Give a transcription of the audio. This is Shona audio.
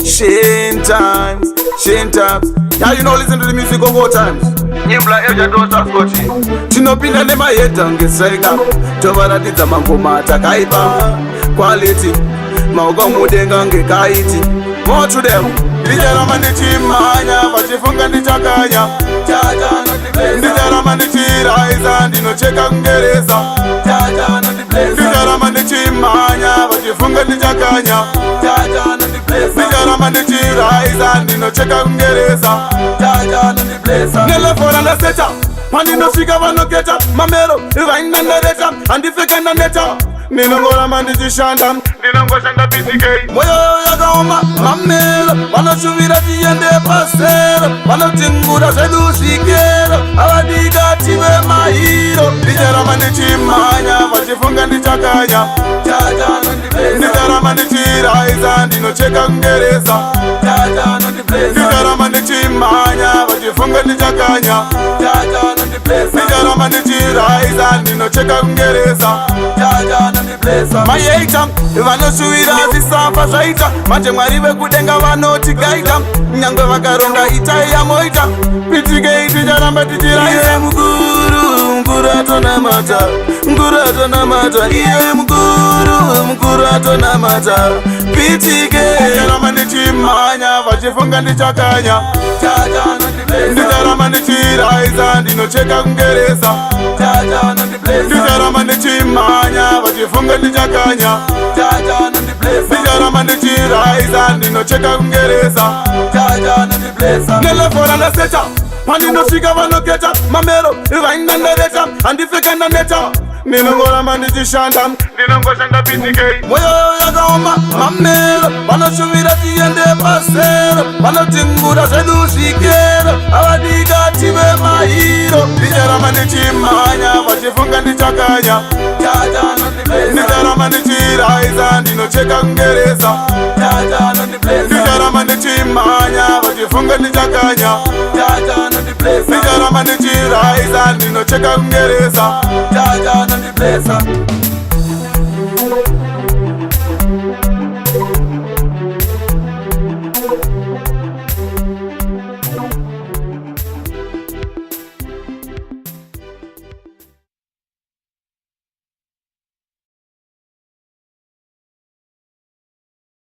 Shane times. Now you know listen to the music of all times. Nyembla eja dosa skochi. Tinopinda nema yeta ngesega. Tovaratidza mangoma takaipa. Quality. Mauga mudenga ngekaiti. More to them. Ndijarama ndichimanya vachifunga ndichakanya. Ndijarama ndichiraiza ndinocheka kungereza. Ndijarama ndichimanya vachifunga ndichakanya. Ndijarama ndichiraiza ndinocheka kungereza. Nelefora ndaseta pandinosvika vanoketa mamero vaindandareta handipfeka ndaneta. Ninongoramba ndichishanda ndinongoshanda PCK. Moyo yakaoma mamelo vanoshuvira tiende pasero vanotingura zvedu zvikero avadika tive mahiro. Ndicharamba ndichimhanya vachifunga ndichakanya. Ndicharamba ndichiraiza ndinocheka kungereza. Ndicharamba ndichimhanya vachifunga ndichakanya. Ndicharamba ndichiraiza ndinocheka kungereza. Mayeita vanoshuvira zvisafa zvaita manje mwari vekudenga vanotigaita nyangwe vakaronga itai yamoita PTK ticharamba tichiraiza. Mukuru atonamata iye mukuru atonamata PTK. Ndicharamba ndichimhanya vachifunga ndichakanya. Ndicharamba ndichiraiza ndinocheka kungereza. Ndicharamba ndichimhanya vachifunga ndichakanya. Ndicharamba ndichiraiza ndinocheka kungereza. Nelefora ndaseta pandinosvika vanoketa mamero vaindandareta handipfeka ndaneta. Ninongoramba ndichishanda ndinongoshanda PTK. Moyo yakaoma mamero vanoshuvira tiende pasero vanotingura zvedu zvikero avadika tive mahiro. Ndicharamba ndichimhanya vachifunga ndichakanya. Ndicharamba ndichiraiza ndinocheka kungereza. Ndicharamba ndichimhanya vachifunga ndichakanya. Ndicharamba ndichiraiza ndinocheka kungereza.